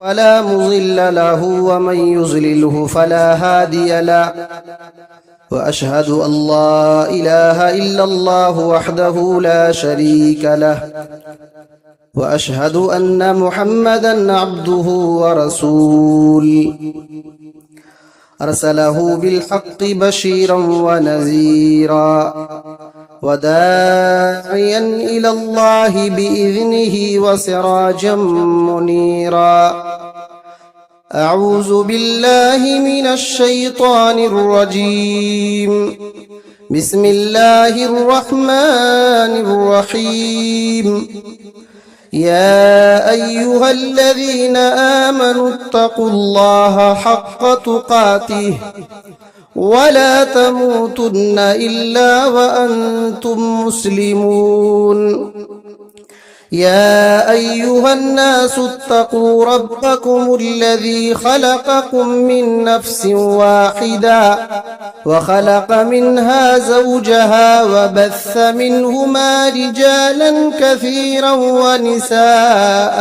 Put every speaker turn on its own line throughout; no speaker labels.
ولا مضل له ومن يضلله فلا هادي له وأشهد أن لا إله إلا الله وحده لا شريك له وأشهد أن محمدا عبده ورسوله أرسله بالحق بشيرا ونذيرا وداعيا إلى الله بإذنه وسراجا منيرا أعوذ بالله من الشيطان الرجيم بسم الله الرحمن الرحيم يا أيها الذين آمنوا اتقوا الله حق تقاته ولا تموتن إلا وأنتم مسلمون يا أيها الناس اتقوا ربكم الذي خلقكم من نفس واحدة وخلق منها زوجها وبث منهما رجالا كثيرا ونساء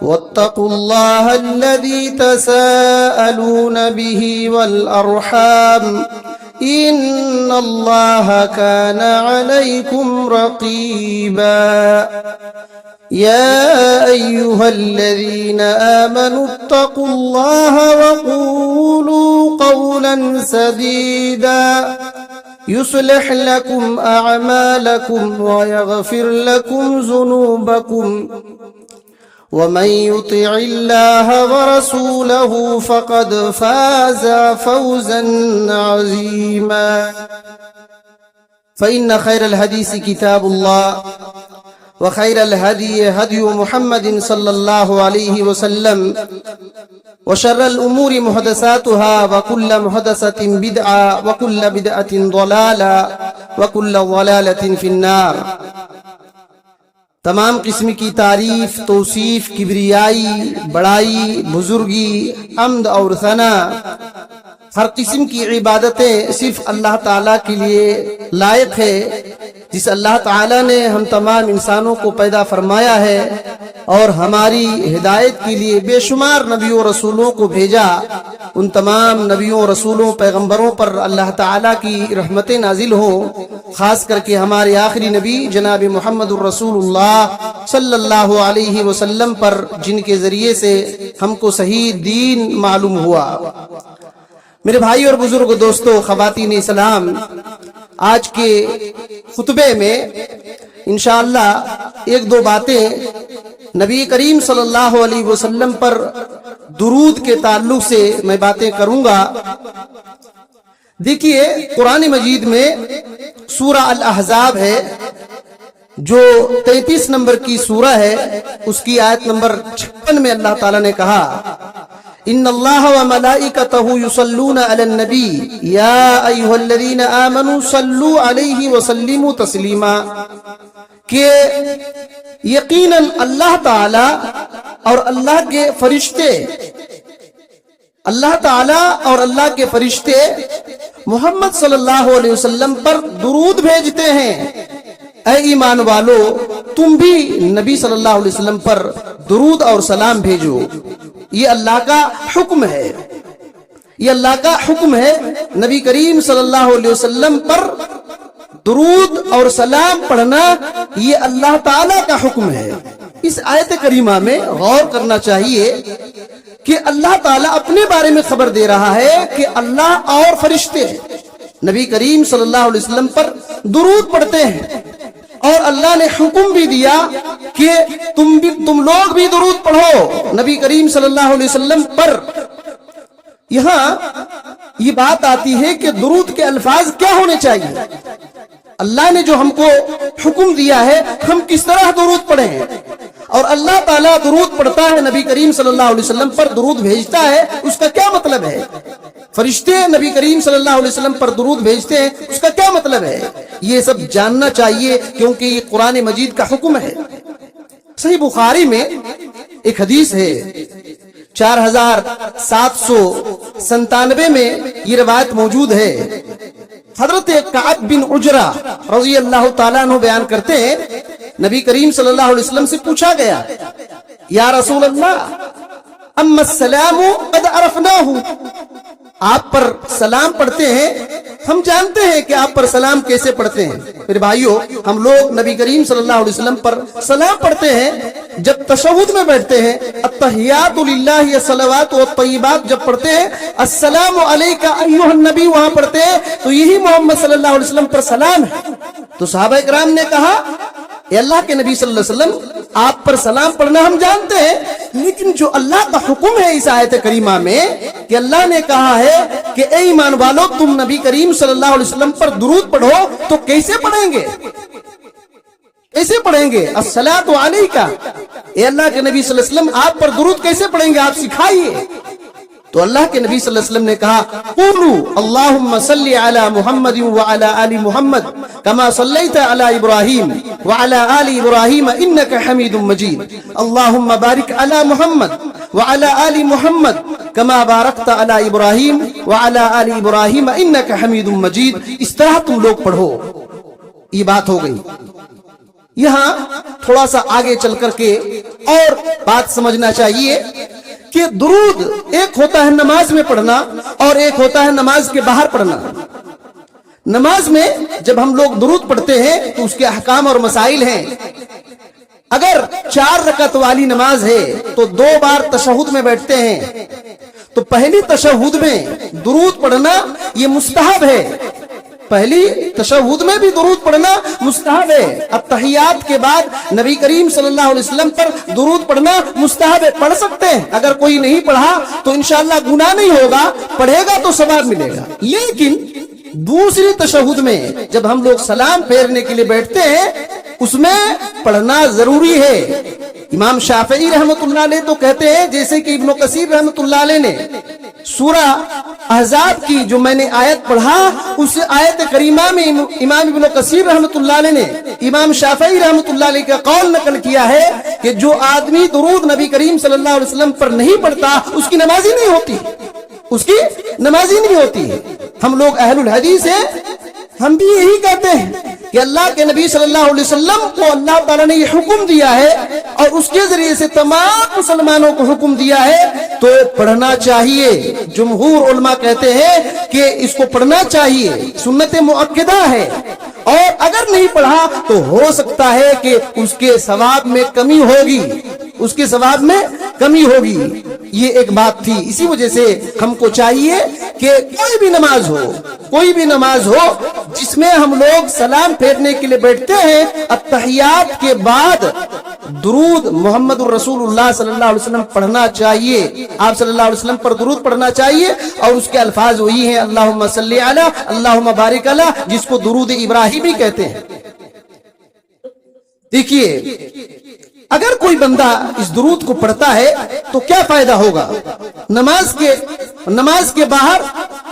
واتقوا الله الذي تساءلون به والأرحام إن الله كان عليكم رقيبا يا أيها الذين آمنوا اتقوا الله وقولوا قولا سديدا يصلح لكم أعمالكم ويغفر لكم ذنوبكم ومن يطع الله ورسوله فقد فاز فوزا عظيما فإن خير الحديث كتاب الله وخير الهدي هدي محمد صلى الله عليه وسلم وشر الأمور محدثاتها وكل محدثة بدعة وكل بدعة ضلالة وكل ضلالة في النار۔ تمام قسم کی تعریف، توصیف، کبریائی، بڑائی، بزرگی، حمد اور ثنا، ہر قسم کی عبادتیں صرف اللہ تعالیٰ کے لیے لائق ہے، جس اللہ تعالیٰ نے ہم تمام انسانوں کو پیدا فرمایا ہے اور ہماری ہدایت کے لیے بے شمار نبیوں و رسولوں کو بھیجا۔ ان تمام نبیوں، رسولوں، پیغمبروں پر اللہ تعالیٰ کی رحمتیں نازل ہوں، خاص کر کے ہمارے آخری نبی جناب محمد الرسول اللہ صلی اللہ علیہ وسلم پر، جن کے ذریعے سے ہم کو صحیح دین معلوم ہوا۔ میرے بھائی اور بزرگ دوستو، خواتین اسلام، آج کے خطبے میں انشاءاللہ ایک دو باتیں نبی کریم صلی اللہ علیہ وسلم پر درود کے تعلق سے میں باتیں کروں گا۔ دیکھیے، قرآن مجید میں سورہ الاحزاب ہے جو 33 نمبر کی سورہ ہے، اس کی آیت نمبر 56 میں اللہ تعالیٰ نے کہا، ان اللہ وملائکتہ یصلون علی النبی یا ایھا الذین آمنوا صلوا علیہ وسلموا تسلیما، کہ یقیناً اللہ تعالی اور اللہ کے فرشتے، اللہ تعالی اور اللہ کے فرشتے محمد صلی اللہ علیہ وسلم پر درود بھیجتے ہیں۔ اے ایمان والو، تم بھی نبی صلی اللہ علیہ وسلم پر درود اور سلام بھیجو۔ یہ اللہ کا حکم ہے، یہ اللہ کا حکم ہے۔ نبی کریم صلی اللہ علیہ وسلم پر درود اور سلام پڑھنا یہ اللہ تعالیٰ کا حکم ہے۔ اس آیت کریمہ میں غور کرنا چاہیے کہ اللہ تعالیٰ اپنے بارے میں خبر دے رہا ہے کہ اللہ اور فرشتے نبی کریم صلی اللہ علیہ وسلم پر درود پڑھتے ہیں، اور اللہ نے حکم بھی دیا کہ تم لوگ بھی درود پڑھو نبی کریم صلی اللہ علیہ وسلم پر۔ یہاں یہ بات آتی ہے کہ درود کے الفاظ کیا ہونے چاہیے۔ اللہ نے جو ہم کو حکم دیا ہے ہم کس طرح درود پڑھیں، اور اللہ تعالیٰ درود پڑھتا ہے، نبی کریم صلی اللہ علیہ وسلم پر درود بھیجتا ہے، اس کا کیا مطلب ہے؟ فرشتے نبی کریم صلی اللہ علیہ وسلم پر درود بھیجتے ہیں، اس کا کیا مطلب ہے؟ یہ سب جاننا چاہیے کیونکہ یہ قرآن مجید کا حکم ہے۔ صحیح بخاری میں ایک حدیث ہے 4797 میں یہ روایت موجود ہے۔ حضرت کعب بن عجرہ رضی اللہ تعالیٰ عنہ بیان کرتے ہیں، نبی کریم صلی اللہ علیہ وسلم سے پوچھا گیا، یا رسول اللہ अम्मा सलामु कद अरफनाहु, आप पर सलाम पढ़ते हैं, हम जानते हैं कि आप पर सलाम कैसे पढ़ते हैं। मेरे भाइयों, हम लोग नबी करीम सल्लल्लाहु अलैहि वसल्लम पर सलाम पढ़ते हैं जब तशहुद में बैठते हैं, अत्तहियातु लिल्लाहि अस्सलावातु वत्तय्यिबात जब पढ़ते हैं, अस्सलामु अलैका अय्युहन नबी वहां पढ़ते हैं, तो यही मोहम्मद सल्लल्लाहु अलैहि वसल्लम पर सलाम है। तो सहाबा इकराम ने कहा, ए अल्लाह के नबी सल्लल्लाहु अलैहि वसल्लम, आप पर सलाम पढ़ना हम जानते हैं, लेकिन जो अल्लाह का हुक्म है इस आयत करीमा में कि अल्लाह ने कहा है कि ए ईमान वालों, तुम नबी करीम सल्लल्लाहु अलैहि वसल्लम पर दुरूद पढ़ो, तो कैसे पढ़ेंगे, कैसे पढ़ेंगे? अस्सलातु अलैका, ए अल्लाह के नबी सल्लल्लाहु अलैहि वसल्लम आप पर दुरूद कैसे पढ़ेंगे, आप सिखाइए। तो अल्लाह के नबी सल्लल्लाहु अलैहि वसल्लम ने कहा, क़ूलू अल्लाहुम्मा सल्लि अला मुहम्मद व अला आलि मुहम्मद कमा सल्लैता अला इब्राहीम व अला आलि इब्राहीम इन्नका हमीदुम मजीद, अल्लाहुम्मा बारिक अला मुहम्मद व अला आलि मुहम्मद कमा बारकता अला इब्राहीम व अला आलि इब्राहीम इन्नका हमीदुम मजीद। इस तरह तुम लोग पढ़ो। ये बात हो गई। यहाँ थोड़ा सा आगे चल करके और बात समझना चाहिए कि दुरूद एक होता है नमाज में पढ़ना और एक होता है नमाज के बाहर पढ़ना। नमाज में जब हम लोग दुरूद पढ़ते हैं तो उसके अहकाम और मसाइल हैं। अगर 4 रकअत वाली नमाज है तो 2 बार तशहुद में बैठते हैं, तो पहली तशहुद में दुरूद पढ़ना ये मुस्तहब है। पहली तशहुद में भी दुरूद पढ़ना मुस्तहब है। अत्तहियात के बाद नबी करीम सल्लल्लाहु अलैहि वसल्लम पर दुरूद पढ़ना मुस्तहब है, पढ़ सकते हैं। अगर कोई नहीं पढ़ा तो इंशाअल्लाह गुनाह नहीं होगा, पढ़ेगा तो सवाब मिलेगा। लेकिन दूसरी तशहुद में जब हम लोग सलाम फेरने के लिए बैठते हैं, उसमें पढ़ना जरूरी है। इमाम शाफई रहमतुल्लाह अलैह तो कहते हैं, जैसे कि इब्न कसीर रहमतुल्लाह अलैह ने सूरा अहज़ाब की जो मैंने आयत पढ़ा, उस आयत करीमा में इमाम इब्न कसीर रहमतुल्लाह अलैह ने इमाम शाफई रहमतुल्लाह अलैह का कौल नकल किया है कि जो आदमी दुरूद नबी करीम सल्लल्लाहु अलैहि वसल्लम पर नहीं पढ़ता, उसकी नमाज ही नहीं होती, उसकी नमाज ही नहीं होती। हम लोग अहलुल हदीस हैं, हम भी यही कहते हैं कि अल्लाह के नबी सल्लल्लाहु अलैहि वसल्लम को अल्लाह ताला ने ये हुक्म दिया है और उसके जरिए से तमाम मुसलमानों को हुक्म दिया है, तो पढ़ना चाहिए। जमहूर उलमा कहते हैं कि इसको पढ़ना चाहिए, सुन्नत मुअक्कदा है। और अगर नहीं पढ़ा तो हो सकता है कि उसके सवाब में कमी होगी, उसके सवाब में कमी होगी। ये एक बात थी। इसी वजह से हमको चाहिए कि कोई भी नमाज हो, कोई भी नमाज हो जिसमें हम लोग सलाम फेरने के लिए बैठते हैं, अत्तहियात के बाद दुरूद मुहम्मदुर रसूलुल्लाह सल्लल्लाहु अलैहि वसल्लम पढ़ना चाहिए। आप सल्लल्लाहु अलैहि वसल्लम पर दुरूद पढ़ना चाहिए और उसके अल्फाज वही हैं, अल्लाहुम्मा सल्ली अला, अल्लाहुम्मा बारिक अला, जिसको दुरूद इब्राहिमी कहते हैं। देखिए, अगर कोई बंदा इस दुरूद को पढ़ता है तो क्या फायदा होगा? नमाज के बाहर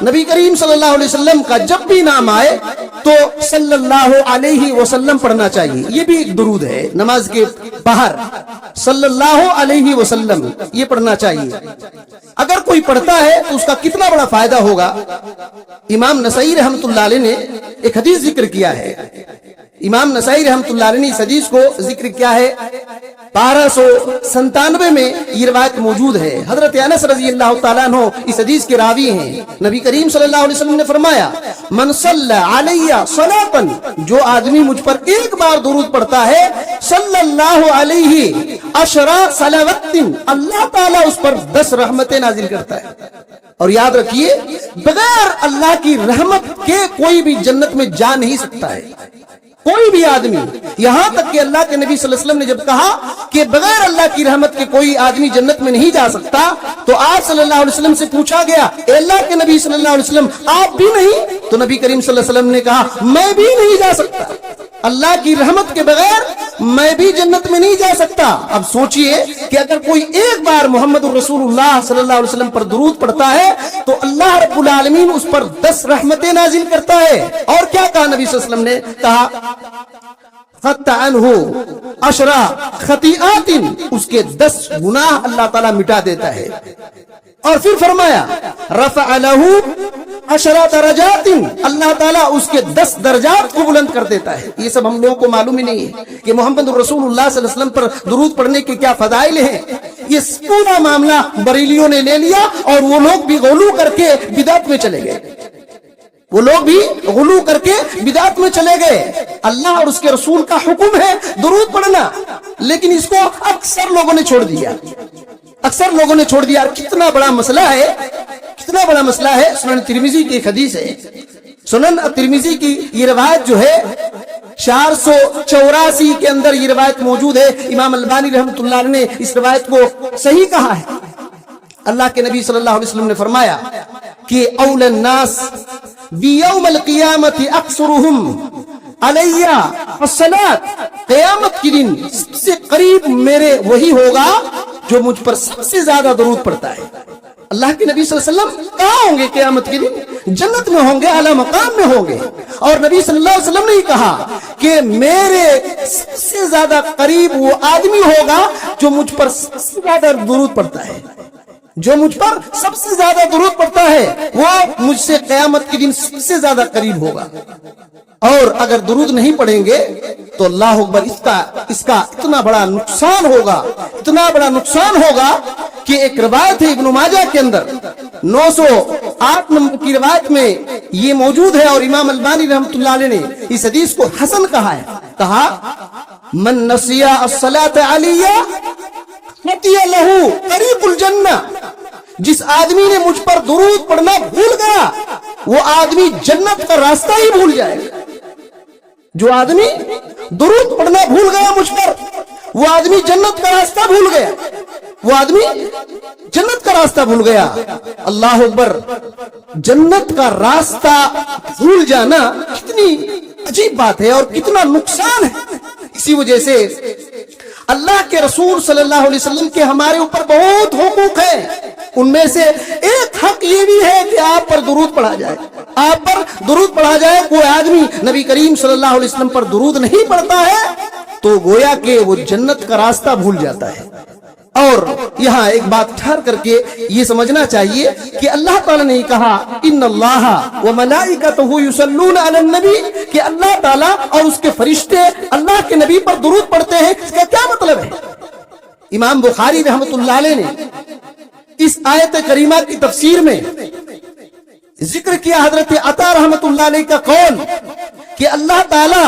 नबी करीम सल्लल्लाहु अलैहि वसल्लम का जब भी नाम आए तो सल्लल्लाहु अलैहि वसल्लम पढ़ना चाहिए। ये भी एक दुरूद है। नमाज के बाहर सल्लल्लाहु अलैहि वसल्लम ये पढ़ना चाहिए। अगर कोई पढ़ता है तो उसका कितना बड़ा फायदा होगा। इमाम नसई रहमतुल्लाह अलैह ने एक हदीस जिक्र किया है। इमाम नसाई रहमतुल्लाह अलैह ने इस हदीस को जिक्र किया है। 1297 में ये रिवायत मौजूद है। हजरत अनस रज़ी अल्लाह ताला अन्हु इस हदीस के रावी हैं। नबी करीम सल्लल्लाहु अलैहि वसल्लम ने फरमाया, मन सल्ला अलैया सलातन, जो आदमी मुझ पर एक बार दुरूद पढ़ता है, सल्लल्लाहु अलैहि अशरा सलावतिन, अल्लाह ताला उस पर 10 रहमतें नाजिल करता है। और याद रखिए, बगैर अल्लाह की रहमत के कोई भी जन्नत में जा नहीं सकता है, कोई भी आदमी। यहां तक कि अल्लाह के नबी सल्लल्लाहु अलैहि वसल्लम ने जब कहा कि बगैर अल्लाह की रहमत के कोई आदमी जन्नत में नहीं जा सकता, तो आप सल्लल्लाहु अलैहि वसल्लम से पूछा गया, अल्लाह के नबी सल्लल्लाहु अलैहि वसल्लम आप भी नहीं? तो नबी करीम सल्लल्लाहु अलैहि वसल्लम ने कहा, मैं भी नहीं जा सकता, अल्लाह की रहमत के बगैर मैं भी जन्नत में नहीं जा सकता। अब सोचिए कि अगर कोई एक बार मोहम्मद रसूलुल्लाह सल्लल्लाहु अलैहि वसल्लम पर दुरूद पढ़ता है तो अल्लाह रब्बुल आलमीन उस पर 10 रहमतें नाजिल करता है। और क्या कहा नबी सल्लल्लाहु अलैहि वसल्लम ने? कहा फ़त्ता अन्हु अशरा खतीआतिन, उसके 10 गुनाह अल्लाह ताला मिटा देता है। और फिर फरमाया रफ़अ लहू अशरा दरजातिन, अल्लाह ताला उसके 10 दर्जात को बुलंद कर देता है। ये सब हम लोगों को मालूम ही नहीं है कि मोहम्मद रसूलुल्लाह सल्लल्लाहु अलैहि वसल्लम पर दुरूद पढ़ने के क्या फजाइल हैं। ये पूरा मामला बरेलियों ने ले लिया और वो लोग भी गुलू करके बिदअत में चले गए, वो लोग भी गुलू करके बिदअत में चले गए। अल्लाह और उसके रसूल का हुक्म है दुरूद पढ़ना, लेकिन इसको अक्सर लोगों ने छोड़ दिया, अक्सर लोगों ने छोड़ दिया। कितना बड़ा मसला है, कितना बड़ा मसला है। सुनन तिरमिजी की एक हदीस है, सुनन तिरमिजी की ये रिवायत जो है 484 के अंदर ये रिवायत मौजूद है। इमाम अलबानी रहमतुल्लाह अलैह ने इस रिवायत को सही कहा है। अल्लाह के नबी सल्लल्लाहु अलैहि वसल्लम ने फरमाया कि औलन नास बियौमल क़ियामति अक्सरुहुम अलैया अस्सलात, क़यामत के दिन सबसे करीब मेरे वही होगा जो मुझ पर सबसे ज्यादा दरूद पढ़ता है। अल्लाह के नबी सल्लल्लाहु अलैहि वसल्लम कहाँ होंगे क़यामत के दिन? जन्नत में होंगे, आला मकाम में होंगे। और नबी सल्लल्लाहु अलैहि वसल्लम ने कहा कि मेरे सबसे ज्यादा करीब वो आदमी होगा जो मुझ पर सबसे ज्यादा दरूद पढ़ता है, जो मुझ पर सबसे ज्यादा दरूद पढ़ता है वो मुझसे क़यामत के दिन सबसे ज्यादा करीब होगा। और अगर दुरूद नहीं पढ़ेंगे तो अल्लाह अकबर, इसका इतना बड़ा नुकसान होगा, इतना बड़ा नुकसान होगा कि एक रिवायत है इब्न माजा के अंदर 908 नंबर की रिवायत में ये मौजूद है और इमाम अलबानी रहमतुल्लाह अलैह ने इस हदीस को हसन कहा है। कहा मन नसिया अस्सलात अलैया नतिया लहू तरीकुल जन्ना, जिस आदमी ने मुझ पर दुरूद पढ़ना भूल गया वो आदमी जन्नत का रास्ता ही भूल जाएगा। जो आदमी दुरूद पढ़ना भूल गया मुझ पर, वो आदमी जन्नत का रास्ता भूल गया, वो आदमी जन्नत का रास्ता भूल गया। अल्लाह अकबर, जन्नत का रास्ता भूल जाना कितनी अजीब बात है और कितना नुकसान है। इसी वजह से अल्लाह के रसूल सल्लल्लाहु अलैहि वसल्लम के हमारे ऊपर बहुत हुकूक है। उनमें से एक हक ये भी है कि आप पर दुरूद पढ़ा जाए, आप पर दुरूद पढ़ा जाए। कोई आदमी नबी करीम सल्लल्लाहु अलैहि वसल्लम पर दुरूद नहीं पढ़ता है तो गोया के वो जन्नत का रास्ता भूल जाता है। और यहाँ एक बात ठहर करके ये समझना चाहिए कि अल्लाह ताला ने कहा इन्नल्लाह व मलाइकतहु युसल्लून अलन नबी, कि अल्लाह ताला और उसके फरिश्ते अल्लाह के नबी पर दुरूद पढ़ते हैं। इसका क्या मतलब है? इमाम बुखारी रहमतुल्लाह अलैह ने इस आयत करीमा की तफसीर में जिक्र किया हजरत अता रहमतुल्लाह अलैह का कौल कि अल्लाह ताला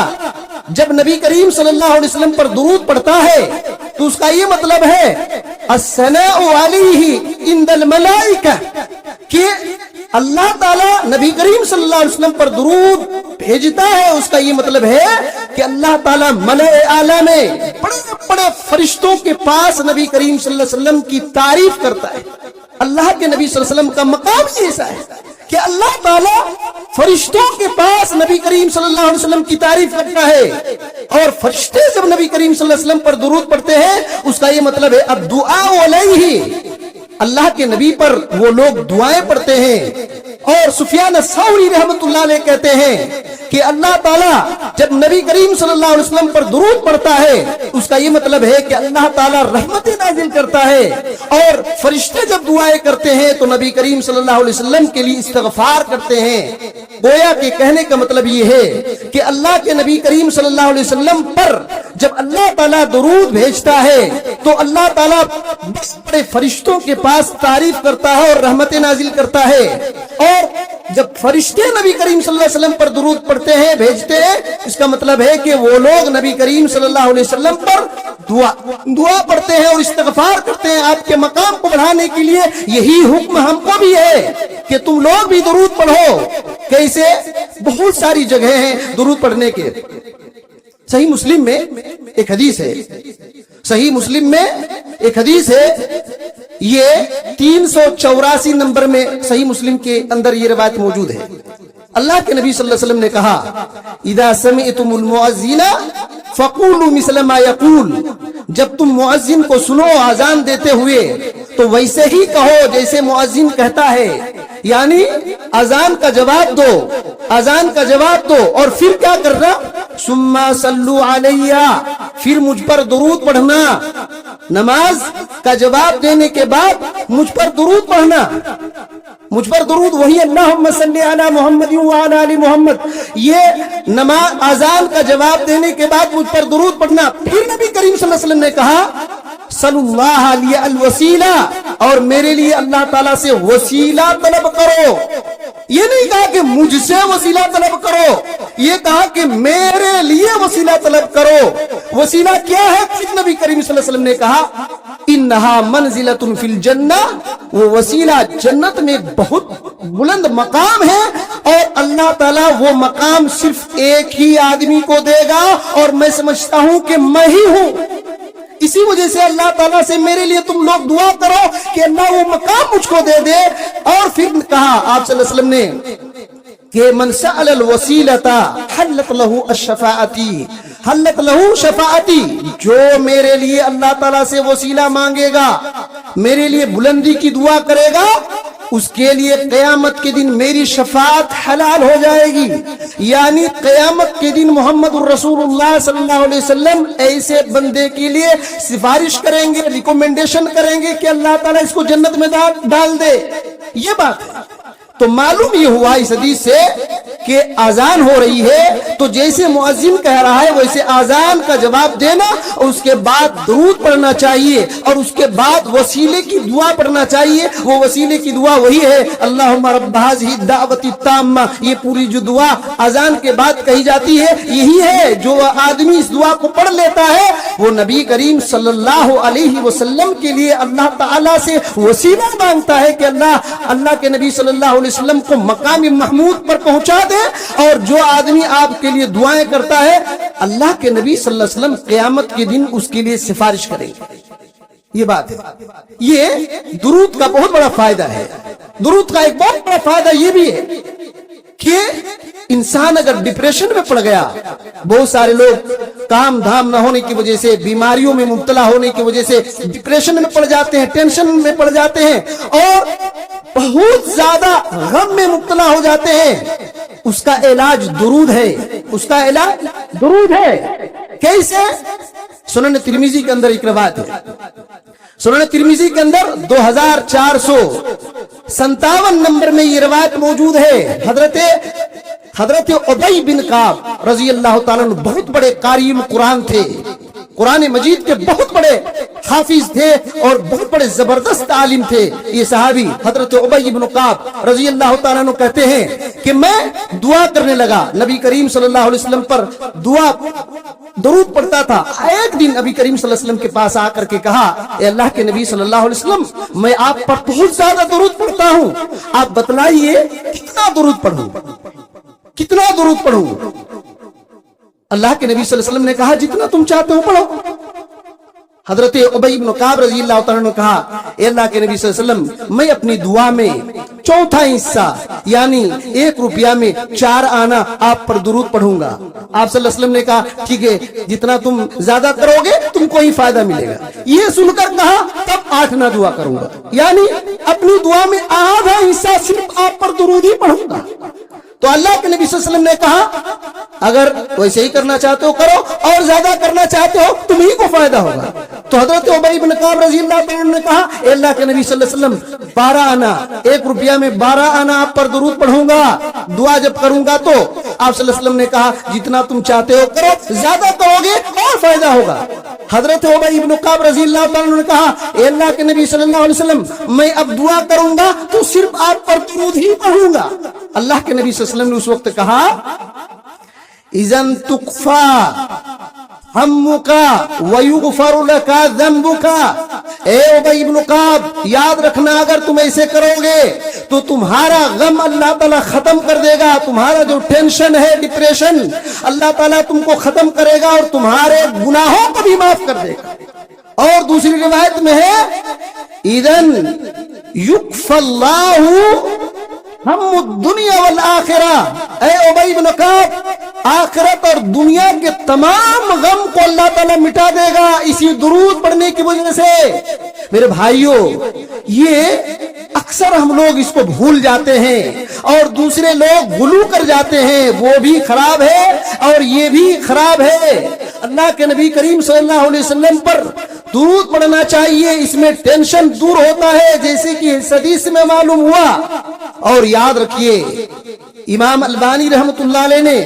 जब नबी करीम सल्लल्लाहु अलैहि वसल्लम पर दुरूद पढ़ता है तो उसका ये मतलब है अस्सलाउ अलैहि इंदल मलाइका, कि अल्लाह ताला नबी करीम सल्लल्लाहु अलैहि वसल्लम पर दुरूद भेजता है। उसका ये मतलब है कि अल्लाह ताला मलाए आला में बड़े बड़े फरिश्तों के पास नबी करीम सल्लल्लाहु अलैहि वसल्लम की तारीफ करता है। अल्लाह के नबी सल्लल्लाहु अलैहि वसल्लम का मकाम ही ऐसा है कि अल्लाह ताला फरिश्तों के पास नबी करीम सल्लल्लाहु अलैहि वसल्लम की तारीफ करता है। और फरिश्ते जब नबी करीम सल्लल्लाहु अलैहि वसल्लम पर दुरूद पढ़ते हैं उसका ये मतलब है अब दुआ अलैहि, अल्लाह के नबी पर वो लोग दुआएं पढ़ते हैं। और सुफियान सौरी रहमतुल्लाह अलैह कहते हैं कि अल्लाह ताला जब नबी करीम सल्लल्लाहु अलैहि वसल्लम पर दुरूद पढ़ता है उसका ये मतलब है कि अल्लाह ताला रहमतें नाजिल करता है। और फरिश्ते जब दुआएं करते हैं तो नबी करीम सल्लल्लाहु अलैहि वसल्लम के लिए इस्तिग़फ़ार करते हैं। गोया के कहने का मतलब ये है कि अल्लाह के नबी करीम सल्लल्लाहु अलैहि वसल्लम पर जब अल्लाह ताला दुरूद भेजता है तो अल्लाह ताला बड़े फरिश्तों के पास तारीफ करता है और रहमतें नाजिल करता है। और जब फरिश्ते नबी करीम सल्लल्लाहु अलैहि वसल्लम पर दुरूद पढ़ते हैं, भेजते हैं, इसका मतलब है कि वो लोग नबी करीम सल्लल्लाहु अलैहि वसल्लम पर दुआ पढ़ते हैं और इस्तिग़फ़ार करते हैं आपके मकाम को बढ़ाने के लिए। यही हुक्म हमको भी है कि तुम लोग भी दुरूद पढ़ो। कैसे? बहुत सारी जगह हैं दुरूद पढ़ने के। सही मुस्लिम में एक हदीस है, सही मुस्लिम में एक हदीस है, ये 384 नंबर में सही मुस्लिम के अंदर ये रिवायत मौजूद है। अल्लाह के नबी सल्लल्लाहु अलैहि वसल्लम ने कहा इदा समिअतुमुल मुअज्जिना फक़ूलू मिस्ल मा यक़ूल, जब तुम मुअज्जिन को सुनो आजान देते हुए तो वैसे ही कहो जैसे मुअज्जिन कहता है, यानी अजान का जवाब दो, अजान का जवाब दो। और फिर क्या करना? सुम्मा सल्लू अलैया, फिर मुझ पर दुरूद पढ़ना। नमाज का जवाब देने के बाद मुझ पर दुरूद पढ़ना, मुझ पर दुरूद वही अल्लाहुम्मा सल्ली अला मुहम्मद व अला आलि मोहम्मद, ये नमाज अजान का जवाब देने के बाद मुझ पर दुरूद पढ़ना। फिर नबी करीम सल्लल्लाहु अलैहि वसल्लम ने कहा सल्लल्लाहु अलैहि अल वसीला, और मेरे लिए अल्लाह ताला से वसीला तलब करो। ये नहीं कहा कि मुझसे वसीला तलब करो, ये कहा कि मेरे लिए वसीला तलब करो। वसीला क्या है? फिर नबी करीम सल्लल्लाहु अलैहि वसल्लम ने कहा इन्नहा मंजिलतुन फिल जन्ना, वो वसीला जन्नत में एक बहुत बुलंद मकाम है, और अल्लाह ताला वो मकाम सिर्फ एक ही आदमी को देगा, और मैं समझता हूं कि मैं ही हूं। इसी वजह से अल्लाह ताला से मेरे लिए तुम लोग दुआ करो कि अल्लाह वो मकाम मुझको दे दे। और फिर कहा आप सल्लल्लाहु अलैहि वसल्लम ने कि मन सअल वसीलता हल्लत लहू अशफाअती, हल्लत लहू शफाअती, जो मेरे लिए अल्लाह ताला से वसीला मांगेगा, मेरे लिए बुलंदी की दुआ करेगा, उसके लिए क़यामत के दिन मेरी शफाअत हलाल हो जाएगी। यानी क़यामत के दिन मोहम्मद रसूलुल्लाह सल्लल्लाहु अलैहि वसल्लम ऐसे बंदे के लिए सिफारिश करेंगे, रिकमेंडेशन करेंगे कि अल्लाह ताला इसको जन्नत में डाल दे। ये बात है। तो मालूम ये हुआ इस हदीस से कि आजान हो रही है, तो जैसे मुअज्जिन कह रहा है वैसे आजान का जवाब देना, और उसके बाद दुरूद पढ़ना चाहिए, और उसके बाद वसीले की दुआ पढ़ना चाहिए। वो वसीले की दुआ वही है अल्लाहुम्मा रब्ब हाज़िही दावती ताम्मा। ये पूरी जो दुआ आजान के बाद कही जाती है, यही है। जो आदमी इस दुआ को पढ़ लेता है वो नबी करीम सल्लल्लाहु अलैहि वसल्लम के लिए अल्लाह ताला से वसीला मांगता है कि अल्लाह के नबी सल्लल्लाहु अलैहि वसल्लम को मकाम महमूद पर पहुंचा दे। और जो आदमी आपके लिए दुआएं करता है, अल्लाह के नबी सल्लल्लाहु अलैहि वसल्लम क़यामत के दिन उसके लिए सिफारिश करेंगे। ये बात है। ये दुरूद का बहुत बड़ा फायदा है। दुरूद का एक बहुत बड़ा फायदा ये भी है कि इंसान अगर डिप्रेशन में पड़ गया, बहुत सारे लोग काम धाम न होने की वजह से, बीमारियों में मुब्तला होने की वजह से डिप्रेशन में पड़ जाते हैं, टेंशन में पड़ जाते हैं, और बहुत ज्यादा गम में मुब्तला हो जाते हैं। उसका इलाज दुरूद है, उसका इलाज दुरूद है। कैसे? सुनन तिर्मिजी के अंदर एक रिवायत है। सुनन तिर्मिजी के अंदर 2457 नंबर में ये रिवायत मौजूद है। हजरत उबई बिन काब रजी अल्लाह ताला अन्हु बहुत बड़े कारीम कुरान थे, कुरान मजीद के बहुत बड़े हाफिज थे और बहुत बड़े जबरदस्त आलिम थे। ये सहाबी हजरत उबई बिन काब रजी अल्लाह ताला अन्हु कहते हैं कि मैं दुआ करने लगा, नबी करीम सल्लल्लाहु अलैहि वसल्लम पर दुरूद पढ़ता था। एक दिन नबी करीम सल्लल्लाहु अलैहि वसल्लम के पास आकर के कहा, ए अल्लाह के नबी सल्लल्लाहु अलैहि वसल्लम, मैं आप पर बहुत ज्यादा दुरूद पढ़ता हूँ, आप बतलाइए कितना दुरूद पढ़ूं, कितना दुरूद पढ़ूं? अल्लाह के नबी सल्लल्लाहु अलैहि वसल्लम ने कहा जितना तुम चाहते हो पढ़ो। हजरत उबई इब्न काब रजी अल्लाह तआला ने कहा, ए अल्लाह के नबी सल्लल्लाहु अलैहि वसल्लम, मैं अपनी दुआ में चौथा हिस्सा यानी 1 रुपया में 4 आना आप पर दुरूद पढ़ूंगा। आप सल्लल्लाहु अलैहि वसल्लम ने कहा ठीक है, जितना तुम ज्यादा करोगे तुमको ही फायदा मिलेगा। ये सुनकर कहा तब 8 ना दुआ करूंगा, यानी अपनी दुआ में आधा हिस्सा सिर्फ आप पर दुरूद ही पढ़ूंगा। तो अल्लाह के नबी सल्लल्लाहु अलैहि वसल्लम ने कहा अगर वैसे ही करना चाहते हो करो, और ज्यादा करना चाहते हो तुम्हीं को फायदा होगा। तो हजरत उबई बिन काब रजी अल्लाह तआला ने कहा, ए अल्लाह के नबी सल्लल्लाहु अलैहि वसल्लम, 12 आना, 1 रुपया में 12 आना आप पर दुरूद पढ़ूंगा दुआ जब करूंगा। तो आप सल्लल्लाहु अलैहि वसल्लम ने कहा जितना तुम चाहते हो करो, ज्यादा करोगे और फायदा होगा। हजरत उबई बिन काब रजी अल्लाह तआला ने कहा, ए अल्लाह के नबी सल्लल्लाहु अलैहि वसल्लम, मैं अब दुआ करूंगा तो सिर्फ आप पर दुरूद ही पढ़ूंगा। अल्लाह के नबी सल्लल्लाहु अलैहि वसल्लम ने उस वक्त कहा, इज़न तुक्फा हम्मुका वयुगफरु लका ज़ंबुका। ए उबई इब्न काब, याद रखना अगर तुम ऐसे करोगे तो तुम्हारा गम अल्लाह ताला खत्म कर देगा, तुम्हारा जो टेंशन है, डिप्रेशन, अल्लाह ताला तुमको खत्म करेगा और तुम्हारे गुनाहों को भी माफ कर देगा। और दूसरी रिवायत में है, इदन युक्फल्लाहु हम दुनिया वल आखिरा। ऐ उबई इब्न काब, आखिरत और दुनिया के तमाम गम को अल्लाह ताला मिटा देगा इसी दुरूद पढ़ने की वजह से। मेरे भाइयों, ये अक्सर हम लोग इसको भूल जाते हैं और दूसरे लोग गुलू कर जाते हैं, वो भी खराब है और ये भी खराब है। अल्लाह के नबी करीम सल्लल्लाहु अलैहि वसल्लम पर दुरूद पढ़ना चाहिए, इसमें टेंशन दूर होता है। जैसे कि इस हदीस में मालूम हुआ اور یاد رکھیے امام البانی रहमतुल्लाह अलैह ने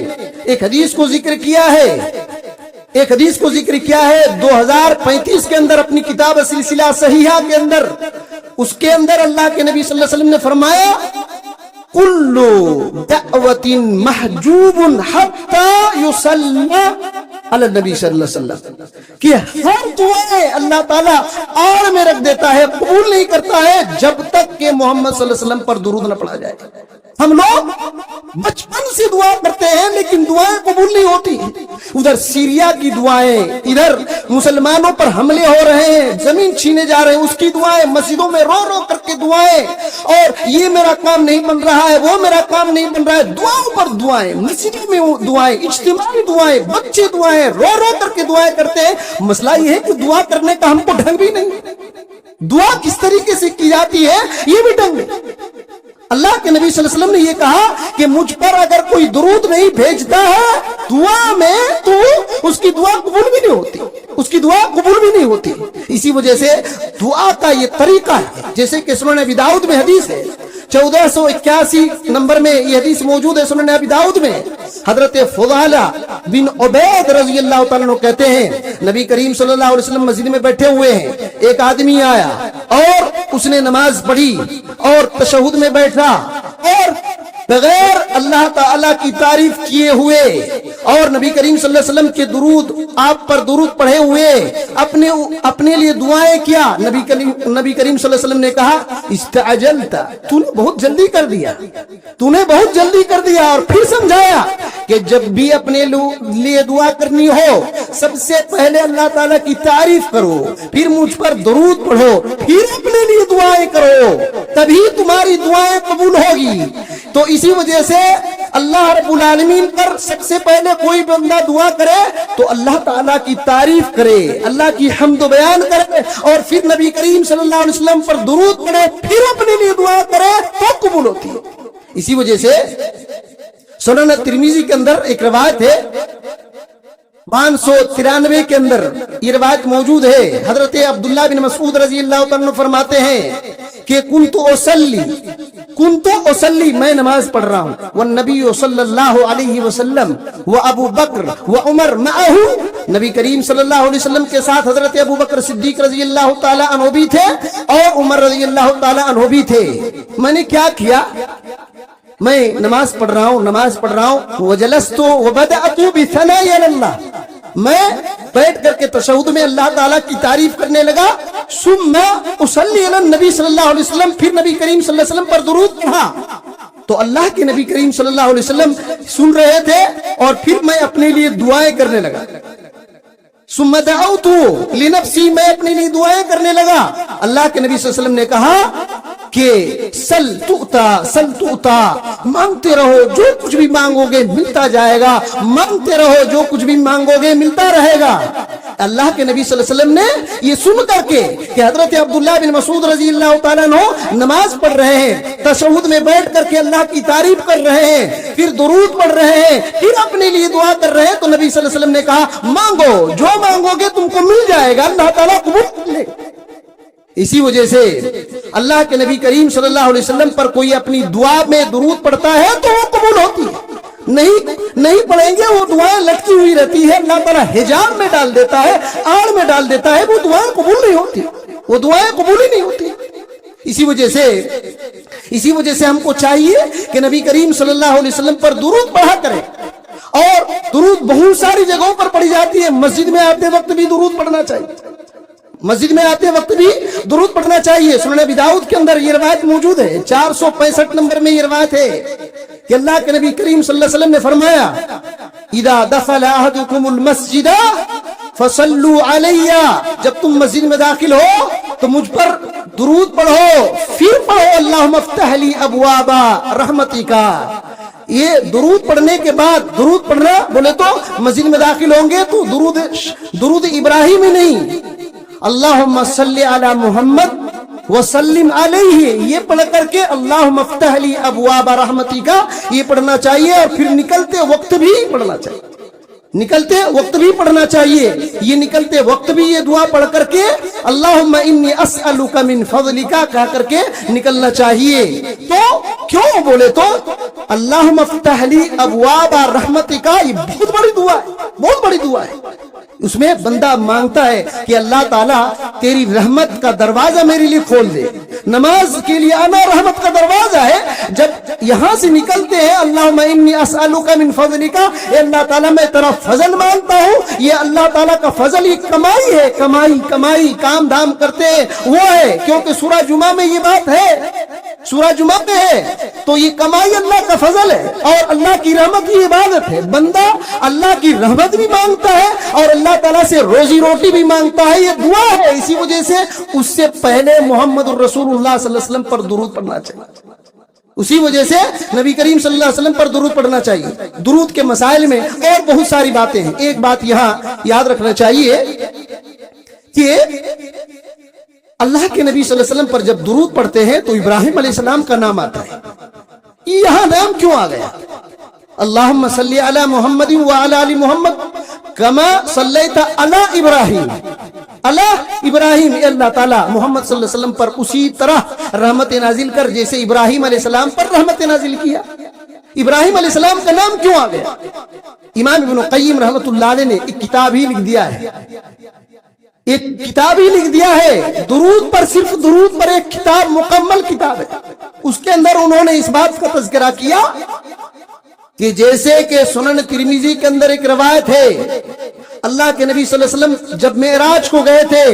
एक हदीस को जिक्र किया है, एक हदीस को जिक्र किया है 2035 के अंदर अपनी किताब सिलसिला सहीहा के अंदर. उसके अंदर अल्लाह के नबी सल्लल्लाहु अलैहि वसल्लम ने फरमाया कुल्लु दअवतिन महजूबुन हत्ता युसल्ला अला नबी सल्लल्लाहु अलैहि वसल्लम कि हर दुआएं अल्लाह ताला आड़ में रख देता है, कबूल नहीं करता है जब तक कि मोहम्मद सल्लल्लाहु अलैहि वसल्लम पर दुरूद न पढ़ा जाए. हम लोग बचपन से दुआ करते हैं लेकिन दुआएं कबूल नहीं होती. उधर सीरिया की दुआएं, इधर मुसलमानों पर हमले हो रहे हैं, जमीन छीने जा रहे हैं, उसकी दुआएं, मस्जिदों में रो रो करके दुआएं, और ये मेरा काम नहीं बन रहा है, वो मेरा काम नहीं बन रहा है, दुआओं पर दुआएं, मस्जिदों में दुआएं, इज्तिमाई दुआएं, बच्चे दुआएं, रो रो करके दुआएं करते हैं. मसला ये है कि दुआ करने का हमको ढंग भी नहीं. दुआ किस तरीके से की जाती है ये भी ढंग नहीं. अल्लाह के नबी सल्लल्लाहु अलैहि वसल्लम ने ये कहा कि मुझ पर अगर कोई दुरूद नहीं भेजता है दुआ में तो उसकी दुआ कबूल भी नहीं होती, उसकी दुआ कबूल भी नहीं होती. इसी वजह से दुआ का ये तरीका है. जैसे कि सुनन अबी दाऊद में हदीस है 1481 नंबर में ये हदीस मौजूद है सुनन अबी दाऊद में. हजरत फुदाला बिन उबैद रज़ी अल्लाह तआला अन्हु कहते हैं नबी करीम सल्लल्लाहु अलैहि वसल्लम मस्जिद में बैठे हुए हैं, एक आदमी आया और उसने नमाज पढ़ी और तशहुद में बैठा और बगैर अल्लाह ताला की तारीफ किए हुए और नबी करीम सल्लल्लाहु अलैहि वसल्लम के दुरूद, आप पर दुरूद पढ़े हुए अपने लिए दुआएं किया. नबी करीम सल्लल्लाहु अलैहि वसल्लम ने कहा इस्तअजलता, तूने बहुत जल्दी कर दिया, तूने बहुत जल्दी कर दिया. और फिर समझाया कि जब भी अपने लिए दुआ करनी हो सबसे पहले अल्लाह ताला की तारीफ करो, फिर मुझ पर दुरूद पढ़ो, फिर अपने लिए दुआएं करो, तभी तुम्हारी दुआएं कबूल होगी. तो इसी वजह से अल्लाह रब्बुल आलमीन पर सबसे पहले कोई बंदा दुआ करे तो अल्लाह ताला की तारीफ करे, अल्लाह की हम्द बयान करे और फिर नबी करीम सल्लल्लाहु अलैहि वसल्लम पर दुरूद पढ़े, फिर अपने लिए दुआ करे तो कबूल होती है. इसी वजह से सुनन तिरमिजी के अंदर एक रिवायत है 593 के अंदर ये रिवायत मौजूद है. हजरत अब्दुल्लाह बिन मसऊद रज़ी अल्लाह तआला अन्हु फरमाते हैं कि कुंतु उसल्ली मैं नमाज पढ़ रहा हूँ, व नबी सल्लल्लाहु अलैहि वसल्लम व अबू बकर व उमर मअहू, नबी करीम सल्लल्लाहु अलैहि वसल्लम के साथ हजरत अबू बकर सिद्दीक रज़ी अल्लाह तआला अन्हु भी थे और उमर रज़ी अल्लाह तआला अन्हु भी थे. मैंने क्या किया, मैं नमाज पढ़ रहा हूँ वजलस्तु व बदअतु बिसनाई अल्लाह, मैं बैठ करके तशहुद में अल्लाह ताला की तारीफ करने लगा. सुम्मा उसल्ली अला नबी सल्लल्लाहु अलैहि वसल्लम, फिर नबी करीम सल्लल्लाहु अलैहि वसल्लम पर दुरूद पढ़ा. तो अल्लाह के नबी करीम सल्लल्लाहु अलैहि वसल्लम सुन रहे थे और फिर मैं अपने लिए दुआएं करने लगा. सुम्मा दअउतु लिनफ्सी, मैं अपने लिए दुआएं करने लगा. अल्लाह के नबी सल्लल्लाहु अलैहि वसल्लम ने कहा कि सल तुता, मांगते रहो, जो कुछ भी मांगोगे मिलता जाएगा, मांगते रहो, जो कुछ भी मांगोगे मिलता रहेगा. अल्लाह के नबी सल्लल्लाहु अलैहि वसल्लम ने ये सुन करके कि हजरत अब्दुल्लाह बिन मसूद रज़ी अल्लाह तआला अन्हु नमाज पढ़ रहे हैं, तशहुद में बैठ करके अल्लाह की तारीफ कर रहे हैं, फिर दुरूद पढ़ रहे हैं, फिर अपने लिए दुआ कर रहे हैं, तो नबी सल्लल्लाहु अलैहि वसल्लम ने कहा मांगो, जो मांगोगे तुमको मिल जाएगा, अल्लाह ताला कबूल कर ले. इसी वजह से अल्लाह के नबी करीम सल्लल्लाहु अलैहि वसल्लम पर कोई अपनी दुआ में दुरूद पढ़ता है तो वो कबूल होती है, नहीं पढ़ेंगे वो दुआएं लटकी हुई रहती है, अल्लाह ताला हिजाब में डाल देता है, आड़ में डाल देता है, वो दुआएं कबूल नहीं होती, वो दुआएं कबूल ही नहीं होती. इसी वजह से हमको चाहिए कि नबी करीम सल्लल्लाहु अलैहि वसल्लम पर दुरूद पढ़ा करें. और दुरूद बहुत सारी जगहों पर पढ़ी जाती है. मस्जिद में आते वक्त भी दुरूद पढ़ना चाहिए, मस्जिद में आते वक्त भी दुरूद पढ़ना चाहिए. सुनन अबी दाऊद के अंदर ये रिवायत मौजूद है 465 नंबर में ये रिवायत है कि अल्लाह के नबी करीम सल्लल्लाहु अलैहि वसल्लम ने फरमाया इदा दखल अहदुकुमुल मस्जिद फसल्लू अलैया, जब तुम मस्जिद में दाखिल हो तो मुझ पर दुरूद पढ़ो, फिर पढ़ो अल्लाहुम्मा अफ्तह ली अबवाबा रहमतिका. ये दुरूद पढ़ने के बाद, दुरूद पढ़ना बोले तो मस्जिद में दाखिल होंगे तो दुरूद इब्राहिम ही नहीं, अल्लाहुम्मा सल्ली अला मुहम्मद व सल्लिम अलैहि, ये पढ़ करके अल्लाहुम्मा अफ्तह ली अबवाब रहमतिका ये पढ़ना चाहिए और फिर निकलते वक्त भी पढ़ना चाहिए. निकलते वक्त भी पढ़ना चाहिए। ये निकलते वक्त भी ये दुआ पढ़ करके अल्लाहुम्मा इन्नी अस्अलुका मिन फज़लिका कह करके निकलना चाहिए। तो क्यों बोले तो अल्लाहुम्मा फ़्तह ली अबवाबा रहमतिका, ये बहुत बड़ी दुआ है, बहुत बड़ी दुआ है। उसमें बंदा मांगता है कि अल्लाह ताला तेरी रहमत का दरवाजा मेरे लिए खोल दे। नमाज के लिए आना रहमत का दरवाजा है। जब यहाँ से निकलते हैं अल्लाहुम्मा इन्नी अस्अलुका मिन फज़लिका, अल्लाह ताला मैं तेरा फजल मानता हूँ, ये अल्लाह ताला का फजल, ये कमाई है, कमाई कमाई काम धाम करते हैं वो है, क्योंकि सूरह जुमा में ये बात है, सूरह जुमा में है। तो ये कमाई अल्लाह का फजल है और अल्लाह की रहमत की इबादत है। बंदा अल्लाह की रहमत भी मांगता है और अल्लाह ताला से रोजी रोटी भी मांगता है, ये दुआ है। इसी वजह से उससे पहले मोहम्मद रसूलुल्लाह सल्लल्लाहु अलैहि वसल्लम पर दुरूद पढ़ना चाहिए। उसी वजह से नबी करीम सल्लल्लाहु अलैहि वसल्लम पर दुरूद पढ़ना चाहिए। दुरूद के मसाइल में और बहुत सारी बातें हैं। एक बात यहाँ याद रखना चाहिए कि अल्लाह के नबी सल्लल्लाहु अलैहि वसल्लम पर जब दुरूद पढ़ते हैं तो इब्राहिम अलैहिस्सलाम का नाम आता है। यहाँ नाम क्यों आ गया? अल्लाहुम्मा सल्ली अला मुहम्मद व अला आलि मुहम्मद कमा सल्लैता अला इब्राहिम, अला इब्राहिम, अल्लाह ताला मोहम्मद सल्लल्लाहु अलैहि वसल्लम पर उसी तरह रहमत नाजिल कर जैसे इब्राहिम अलैहिस्सलाम पर रहमत नाजिल किया। इब्राहिम अलैहिस्सलाम का नाम क्यों आ गया? इमाम इब्न क़य्यिम रहमतुल्लाह अलैह ने एक किताब ही लिख दिया है, एक किताब ही लिख दिया है दुरूद पर, सिर्फ दुरूद पर एक किताब, मुकम्मल किताब है। उसके अंदर उन्होंने इस बात का तज़किरा किया कि जैसे कि सुनन तिरमिजी के अंदर एक रवायत है, अल्लाह के नबी सल्लल्लाहु अलैहि वसल्लम जब मेराज को गए थे,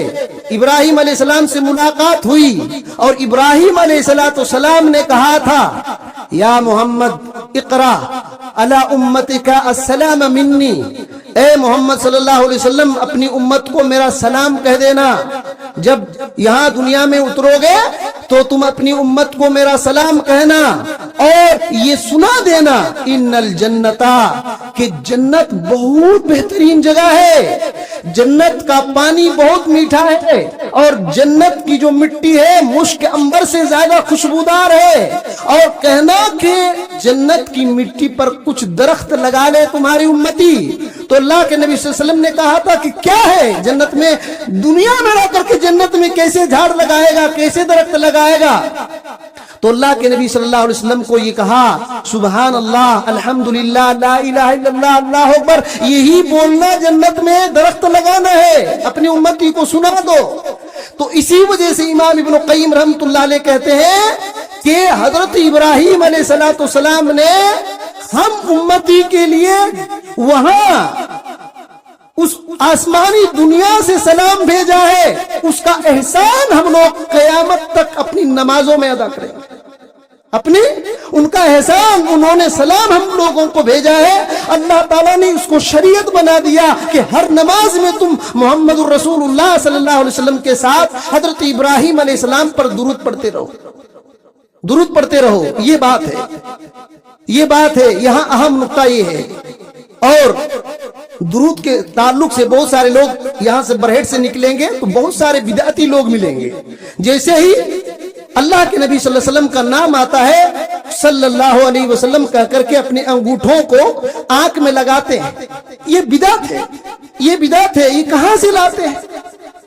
इब्राहिम अलैहिस्सलाम से मुलाकात हुई और इब्राहिम अलैहिस्सलाम ने कहा था, या मोहम्मद इक़रा अला उम्मतिका अस्सलाम मिन्नी, ए मोहम्मद सल्लल्लाहु अलैहि वसल्लम अपनी उम्मत को मेरा सलाम कह देना। जब यहाँ दुनिया में उतरोगे तो तुम अपनी उम्मत को मेरा सलाम कहना और ये सुना देना, इन्नल जन्नता, कि जन्नत बहुत बेहतरीन जगह है, जन्नत का पानी बहुत मीठा है और जन्नत की जो मिट्टी है मुश्क अंबर से ज्यादा खुशबूदार है, और कहना कि जन्नत की मिट्टी पर कुछ दरख्त लगा ले तुम्हारी उम्मती। तो अल्लाह के नबी सल्लल्लाहु अलैहि वसल्लम ने कहा था कि क्या है जन्नत में, दुनिया में रह करके जन्नत में कैसे झाड़ लगाएगा, कैसे दरख्त लगाएगा? तो अल्लाह के नबी सल्लल्लाहु अलैहि वसल्लम को ये कहा, सुभान अल्लाह, अल्हम्दुलिल्लाह, ला इलाहा इल्लल्लाह, अल्लाहु अकबर, यही बोलना जन्नत में दरख्त लगाना है, अपनी उम्मती को सुना दो। तो इसी वजह से इमाम इब्न क़य्यिम रहमतुल्लाह अलैह कहते हैं कि हजरत इब्राहिम अलैहिस्सलाम ने हम उम्मती के लिए वहां उस आसमानी दुनिया से सलाम भेजा है, उसका एहसान हम लोग क़यामत तक अपनी नमाजों में अदा करेंगे। अपनी उनका एहसान, उन्होंने सलाम हम लोगों को भेजा है, अल्लाह ताला ने उसको शरीयत बना दिया कि हर नमाज में तुम मोहम्मद रसूलुल्लाह सल्लल्लाहु अलैहि वसल्लम के साथ हजरत इब्राहिम अलैहिस्सलाम पर दुरूद पढ़ते रहो, दुरूद पढ़ते रहो। ये बात है, ये बात है, यहाँ अहम नुक्ता ये है। और दुरूद के ताल्लुक से बहुत सारे लोग यहाँ से बरहेट से निकलेंगे तो बहुत सारे बिदअती लोग मिलेंगे। जैसे ही अल्लाह के नबी सल्लल्लाहु अलैहि वसल्लम का नाम आता है, सल्लल्लाहु अलैहि वसल्लम कह करके अपने अंगूठों को आंख में लगाते हैं, ये बिदअत है, ये बिदअत है। ये कहां से लाते हैं?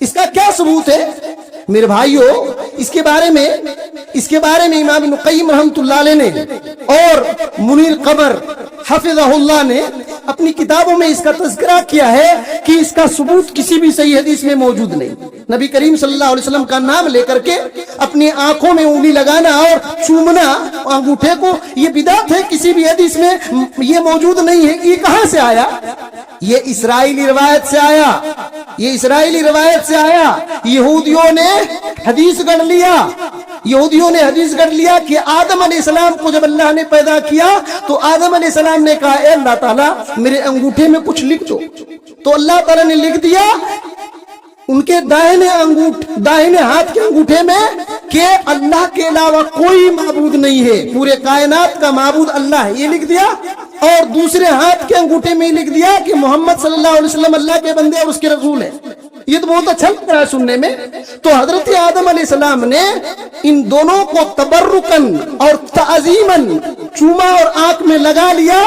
इसका क्या सबूत है मेरे भाइयों? इसके बारे में इमाम इब्न क़य्यिम रहमतुल्लाह अलैह ने और मुनीर क़बर हफ़िज़हुल्लाह ने अपनी किताबों में इसका तज़किरा किया है कि इसका सबूत किसी भी सही हदीस में मौजूद नहीं। नबी करीम सल्लल्लाहु अलैहि वसल्लम का नाम लेकर के अपनी आंखों में उंगली लगाना और चूमना अंगूठे को, ये बिदअत है, किसी भी हदीस में ये मौजूद नहीं है। ये कहां से आया? ये इस्राइली रवायत से आया, ये इस्राइली रवायत से आया। यहूदियों ने हदीस गढ़ लिया, यहूदियों ने हदीस गढ़ लिया कि आदम अलैहिस्सलाम को जब अल्लाह ने पैदा किया तो आदम अलैहिस्सलाम ने कहा, ए अल्लाह ताला मेरे अंगूठे में कुछ लिख दो। तो अल्लाह ताला ने लिख दिया उनके दाहिने हाथ के अंगूठे में कि अल्लाह के अलावा कोई माबूद नहीं है, पूरे कायनात का माबूद अल्लाह है, ये लिख दिया। और दूसरे हाथ के अंगूठे में लिख दिया कि मोहम्मद सल्लल्लाहु अलैहि वसल्लम अल्लाह के बंदे और उसके रसूल है। یہ تو بہت اچھا لگ رہا ہے سننے میں. تو حضرت آدم علیہ السلام نے ان دونوں کو تبرکن اور تعظیمن چوما اور آنکھ میں لگا لیا.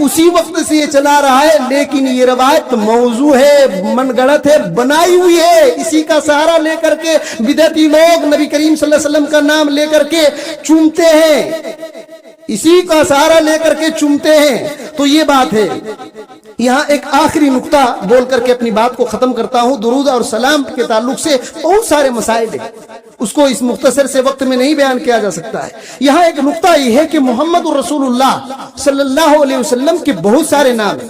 اسی وقت سے یہ چلا رہا ہے. لیکن یہ روایت موضوع ہے, من گڑت ہے, بنائی ہوئی ہے. اسی کا سہارا لے کر کے بدعتی لوگ نبی کریم صلی اللہ علیہ وسلم کا نام لے کر کے چومتے ہیں, اسی کا سہارا لے کر کے چومتے ہیں. تو یہ بات ہے. یہاں ایک آخری نقطہ بول کر کے اپنی بات کو ختم کرتا ہوں. درود اور سلام کے تعلق سے بہت سارے مسائل ہیں, اس کو اس مختصر سے وقت میں نہیں بیان کیا جا سکتا ہے. یہاں ایک نقطہ یہ ہے کہ محمد رسول اللہ صلی اللہ علیہ وسلم کے بہت سارے نام ہیں,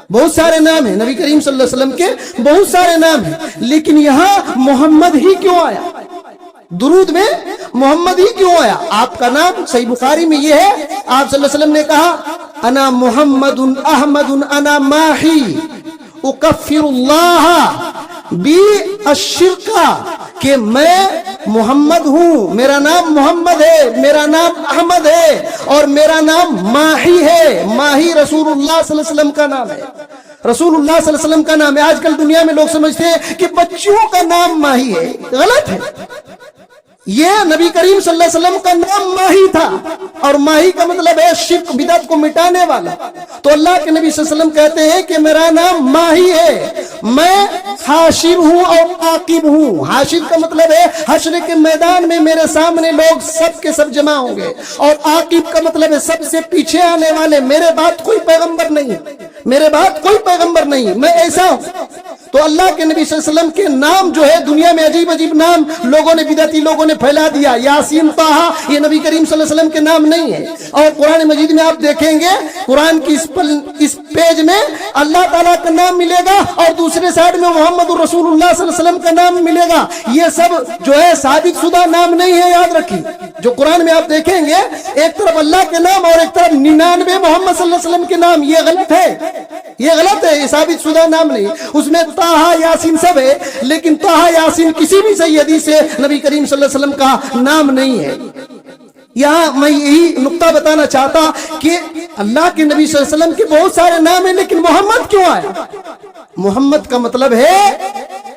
بہت سارے نام ہیں. نبی کریم صلی اللہ علیہ وسلم کے بہت سارے نام ہیں, لیکن یہاں محمد ہی کیوں آیا؟ درود میں محمد ہی کیوں آیا؟ آپ کا نام صحیح بخاری میں یہ ہے, آپ صلی اللہ علیہ وسلم نے کہا انا محمد احمد انا ماہی اکفر اللہ بی الشرک, کہ میں محمد ہوں, میرا نام محمد ہے, میرا نام احمد ہے, اور میرا نام ماہی ہے. ماہی رسول اللہ صلی اللہ علیہ وسلم کا نام ہے, رسول اللہ صلی اللہ علیہ وسلم کا نام ہے. آج کل دنیا میں لوگ سمجھتے ہیں کہ بچوں کا نام ماہی ہے, غلط ہے. یہ نبی کریم صلی اللہ علیہ وسلم کا نام ماہی تھا, اور ماہی کا مطلب ہے شرک بدعت کو مٹانے والا. تو اللہ کے نبی صلی اللہ علیہ وسلم کہتے ہیں کہ میرا نام ماہی ہے, میں حاشر ہوں اور عاقب ہوں. حاشر کا مطلب ہے حشر کے میدان میں میرے سامنے لوگ سب کے سب جمع ہوں گے, اور عاقب کا مطلب ہے سب سے پیچھے آنے والے. میرے بعد کوئی پیغمبر نہیں, میرے بعد کوئی پیغمبر نہیں, میں ایسا ہوں. تو اللہ کے نبی صلی اللہ علیہ وسلم کے نام جو ہے دنیا میں عجیب عجیب نام لوگوں نے, بدعتی لوگوں نے پھیلا دیا. یاسین طٰہٰ یہ نبی کریم صلی اللہ علیہ وسلم کے نام نہیں ہے. اور قرآن مجید میں آپ دیکھیں گے, قرآن کی اس پیج میں اللہ تعالیٰ کا نام ملے گا, اور دوسرے سائڈ میں محمد رسول اللہ صلی اللہ علیہ وسلم کا نام ملے گا. یہ سب جو ہے ثابت شدہ نام نہیں ہے, یاد رکھیے. جو قرآن میں آپ دیکھیں گے ایک طرف اللہ کے نام اور ایک طرف 99 محمد صلی اللہ علیہ وسلم کے نام, یہ غلط ہے, یہ غلط ہے, یہ ثابت شدہ نام نہیں. اس میں طٰہٰ یاسین سب ہے, لیکن طٰہٰ یاسین کسی بھی صحیح حدیث سے نبی کریم صلی اللہ علیہ وسلم کا نام نہیں ہے. یہاں میں یہی نقطہ بتانا چاہتا کہ اللہ کے نبی صلی اللہ علیہ وسلم کے بہت سارے نام ہیں, لیکن محمد کیوں آیا؟ محمد کا مطلب ہے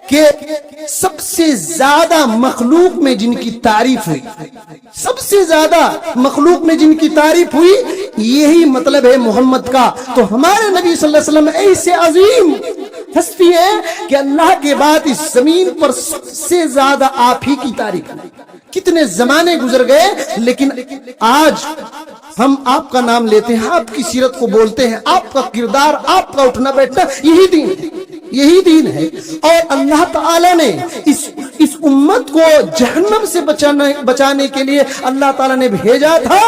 کہ سب سے زیادہ مخلوق میں جن کی تعریف ہوئی, سب سے زیادہ مخلوق میں جن کی تعریف ہوئی, یہی مطلب ہے محمد کا. تو ہمارے نبی صلی اللہ علیہ وسلم ایسے عظیم ہستی ہے کہ اللہ کے بعد اس زمین پر سب سے زیادہ آپ ہی کی تعریف ہے. کتنے زمانے گزر گئے, لیکن آج ہم آپ کا نام لیتے ہیں, آپ کی سیرت کو بولتے ہیں, آپ کا کردار, آپ کا اٹھنا بیٹھنا, یہی دین ہے, یہی دین ہے. اور اللہ تعالیٰ نے اس امت کو جہنم سے بچانے کے لیے اللہ تعالیٰ نے بھیجا تھا.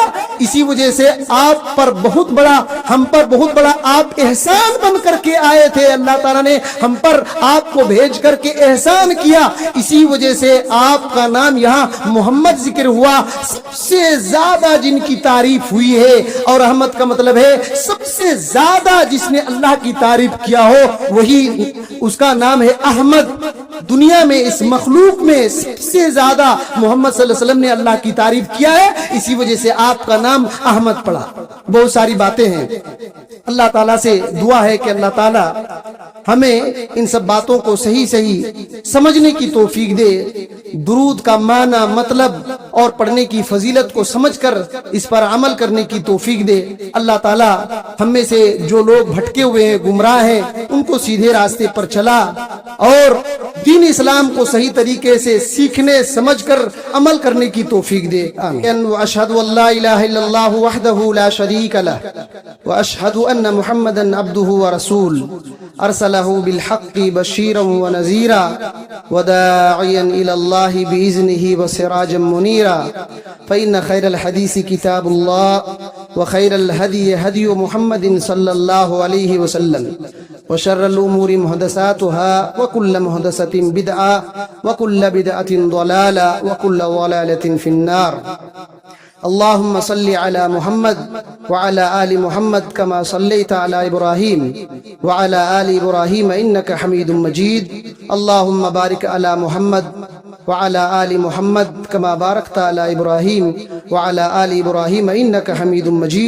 اسی وجہ سے آپ پر بہت بڑا, ہم پر بہت بڑا آپ احسان بن کر کے آئے تھے. اللہ تعالیٰ نے ہم پر آپ کو بھیج کر کے احسان کیا. اسی وجہ سے آپ کا نام یہاں محمد ذکر ہوا. سب سے زیادہ جن کی تعریف ہوئی ہے, اور احمد کا مطلب ہے سب سے زیادہ جس نے اللہ کی تعریف کیا ہو, وہی اس کا نام ہے احمد. دنیا میں اس مخلوق میں سب سے زیادہ محمد صلی اللہ علیہ وسلم نے اللہ کی تعریف کیا ہے, اسی وجہ سے آپ کا نام احمد پڑا. بہت ساری باتیں ہیں. اللہ تعالیٰ سے دعا ہے کہ اللہ تعالیٰ ہمیں ان سب باتوں کو صحیح سمجھنے کی توفیق دے. درود کا معنی, مطلب اور پڑھنے کی فضیلت کو سمجھ کر اس پر عمل کرنے کی توفیق دے. اللہ تعالیٰ ہم میں سے جو لوگ بھٹکے ہوئے ہیں, گمراہ ہیں, ان کو سیدھے راستے پر چلا, اور دین اسلام کو صحیح طریقے سے سیکھنے, سمجھ کر عمل کرنے کی توفیق دے. آمین. واشهد ان لا الہ الا اللہ وحدہ لا شریک لہ واشهد ان محمدا عبدہ ورسولہ ارسلہ بالحق بشیرا ونذیرا وداعیا الی اللہ باذنہ وسراجا منیرا. فإن خیر الحدیث کتاب اللہ وخیر الہدی ہدی محمد صلی اللہ علیہ وسلم وشر الأمور محدثاتها وكل محدثة بدعة وكل بدعة ضلالة وكل ضلالة في النار. اللهم صل على محمد وعلى آل محمد كما صليت على إبراهيم وعلى آل إبراهيم إنك حميد مجيد. اللهم بارك على محمد وعلى آل محمد كما باركت على إبراهيم وعلى آل إبراهيم إنك حميد مجيد.